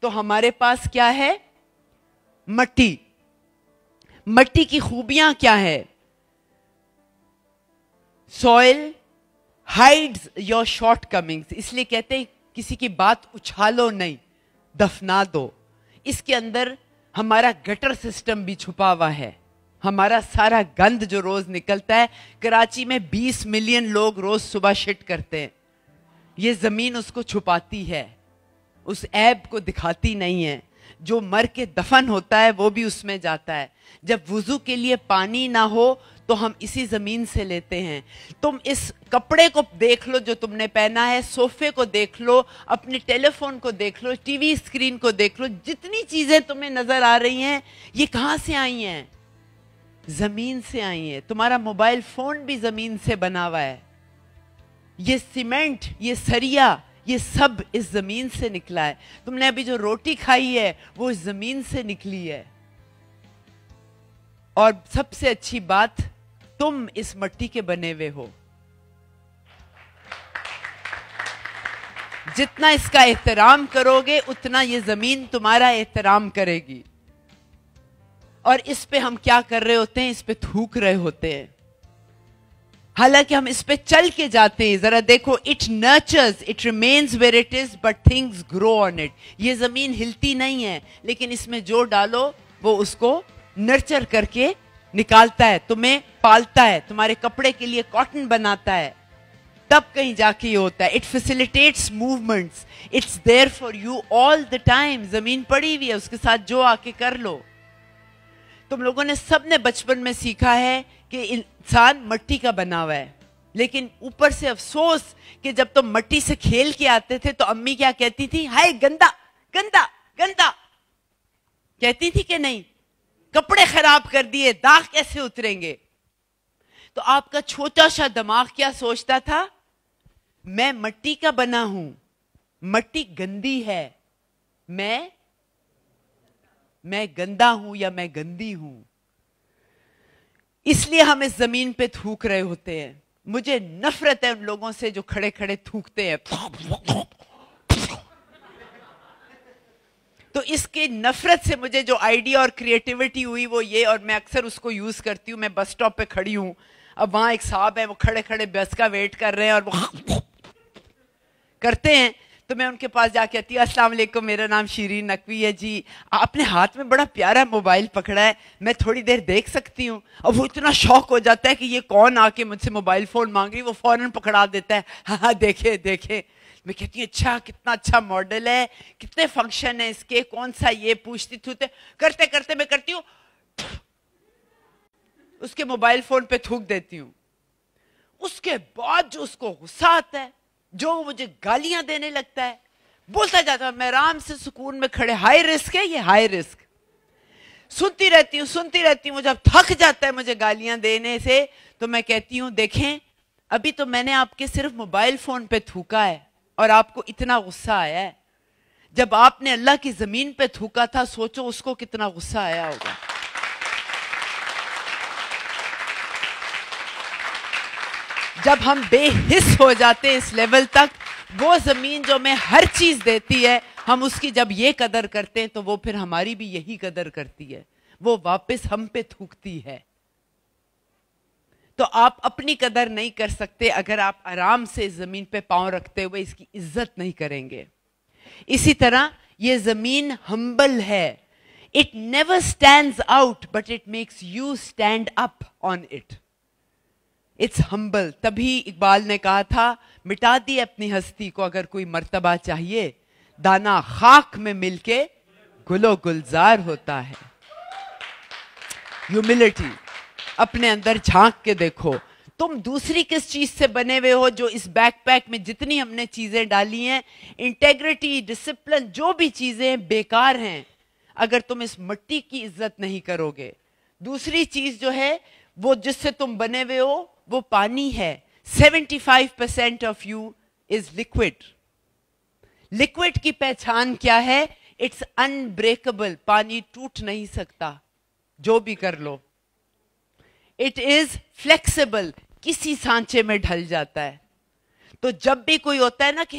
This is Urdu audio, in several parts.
تو ہمارے پاس کیا ہے؟ مٹی. مٹی کی خوبیاں کیا ہے؟ Soil hides your shortcomings. اس لیے کہتے ہیں کسی کی بات اچھالو نہیں, دفنا دو. اس کے اندر ہمارا گٹر سسٹم بھی چھپا ہوا ہے. ہمارا سارا گند جو روز نکلتا ہے, کراچی میں 20 ملین لوگ روز صبح شٹ کرتے ہیں. یہ زمین اس کو چھپاتی ہے, اس عیب کو دکھاتی نہیں ہے. جو مر کے دفن ہوتا ہے وہ بھی اس میں جاتا ہے. جب وضو کے لیے پانی نہ ہو تو ہم اسی زمین سے لیتے ہیں. تم اس کپڑے کو دیکھ لو جو تم نے پہنا ہے, صوفے کو دیکھ لو, اپنے ٹیلی فون کو دیکھ لو, ٹی وی اسکرین کو دیکھ لو, جتنی چیزیں تمہیں نظر آ رہی ہیں یہ کہاں سے آئی ہیں؟ زمین سے آئی ہیں. تمہارا موبائل فون بھی زمین سے بنا ہوا ہے. یہ سیمنٹ, یہ سریا, یہ سب اس زمین سے نکلا ہے. تم نے ابھی جو روٹی کھائی ہے وہ اس زمین سے نکلی ہے. اور سب سے اچھی بات, تم اس مٹی کے بنے ہوئے ہو. جتنا اس کا احترام کرو گے اتنا یہ زمین تمہارا احترام کرے گی. اور اس پہ ہم کیا کر رہے ہوتے ہیں؟ اس پہ تھوک رہے ہوتے ہیں. حالانکہ ہم اس پہ چل کے جاتے ہیں. ذرا دیکھو, it nurtures, it remains where it is, but things grow on it. یہ زمین ہلتی نہیں ہے, لیکن اس میں جو ڈالو وہ اس کو نرچر کر کے نکالتا ہے, تمہیں پالتا ہے, تمہارے کپڑے کے لیے کاٹن بناتا ہے, تب کہیں جا کے یہ ہوتا ہے. It facilitates movements, it's there for you all the time. زمین پڑی ہوئی ہے, اس کے ساتھ جو آ کے کر لو. تم لوگوں نے سب نے بچپن میں سیکھا ہے کہ انسان مٹی کا بنا ہوا ہے, لیکن اوپر سے افسوس کہ جب تم مٹی سے کھیل کے آتے تھے تو امی کیا کہتی تھی؟ ہائے گندا گندا گندا, کہتی تھی کہ نہیں؟ کپڑے خراب کر دیے, داغ کیسے اتریں گے؟ تو آپ کا چھوٹا سا دماغ کیا سوچتا تھا؟ میں مٹی کا بنا ہوں, مٹی گندی ہے, میں گندا ہوں یا میں گندی ہوں. اس لیے ہم اس زمین پہ تھوک رہے ہوتے ہیں. مجھے نفرت ہے ان لوگوں سے جو کھڑے کھڑے تھوکتے ہیں. تو اس کی نفرت سے مجھے جو آئیڈیا اور کریٹیوٹی ہوئی وہ یہ, اور میں اکثر اس کو یوز کرتی ہوں. میں بس سٹاپ پہ کھڑی ہوں, اب وہاں ایک صاحب ہے, وہ کھڑے کھڑے بس کا ویٹ کر رہے ہیں اور وہ کرتے ہیں, تو میں ان کے پاس جا کے کہتی ہوں, السلام علیکم, میرا نام شیرین نقوی ہے جی, آپ نے ہاتھ میں بڑا پیارا موبائل پکڑا ہے, میں تھوڑی دیر دیکھ سکتی ہوں؟ اور وہ اتنا شوق ہو جاتا ہے کہ یہ کون آ کے مجھ سے موبائل فون مانگ رہی, وہ فوراً پکڑا دیتا ہے. ہاں دیکھے دیکھے. میں کہتی ہوں اچھا کتنا اچھا ماڈل ہے, کتنے فنکشن ہیں اس کے, کون سا یہ پوچھتی تھوتے کرتے کرتے میں کرتی ہوں اس کے موبائل فون پہ تھوک دیتی ہوں. اس کے بعد جو اس کو غصہ آتا ہے, جو مجھے گالیاں دینے لگتا ہے, بولتا جاتا ہے, میں آرام سے سکون میں کھڑے, ہائی رسک ہے یہ, ہائی رسک. سنتی رہتی ہوں. جب تھک جاتا ہے مجھے گالیاں دینے سے تو میں کہتی ہوں دیکھیں, ابھی تو میں نے آپ کے صرف موبائل فون پہ تھوکا ہے اور آپ کو اتنا غصہ آیا ہے. جب آپ نے اللہ کی زمین پہ تھوکا تھا, سوچو اس کو کتنا غصہ آیا ہوگا. جب ہم بے حس ہو جاتے اس لیول تک, وہ زمین جو ہمیں ہر چیز دیتی ہے, ہم اس کی جب یہ قدر کرتے ہیں تو وہ پھر ہماری بھی یہی قدر کرتی ہے, وہ واپس ہم پہ تھوکتی ہے. تو آپ اپنی قدر نہیں کر سکتے اگر آپ آرام سے اس زمین پہ پاؤں رکھتے ہوئے اس کی عزت نہیں کریں گے. اسی طرح یہ زمین ہمبل ہے. It never stands out, but it makes you stand up on it. It's humble. تبھی اقبال نے کہا تھا, مٹا دی اپنی ہستی کو اگر کوئی مرتبہ چاہیے, دانا خاک میں مل کے گل و گلزار ہوتا ہے. Humility. اپنے اندر جھانک کے دیکھو, تم دوسری کس چیز سے بنے ہوئے ہو. جو اس بیک پیک میں جتنی ہم نے چیزیں ڈالی ہیں, انٹیگریٹی, ڈسپلن, جو بھی چیزیں بیکار ہیں اگر تم اس مٹی کی عزت نہیں کرو گے. دوسری چیز جو ہے وہ جس سے تم بنے ہوئے ہو وہ پانی ہے. 75% of you is liquid. Liquid کی پہچان کیا ہے؟ It's unbreakable. پانی ٹوٹ نہیں سکتا جو بھی کر لو. اٹ از فلیکسیبل, کسی سانچے میں ڈھل جاتا ہے. تو جب بھی کوئی ہوتا ہے نا کہ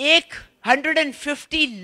150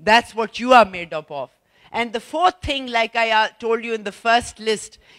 That's what you are made up of. And the fourth thing, like I told you in the first list,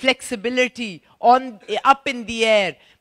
Flexibility, up in the air,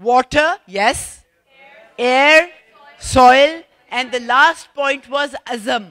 water, yes, air, soil, and the last point was azam.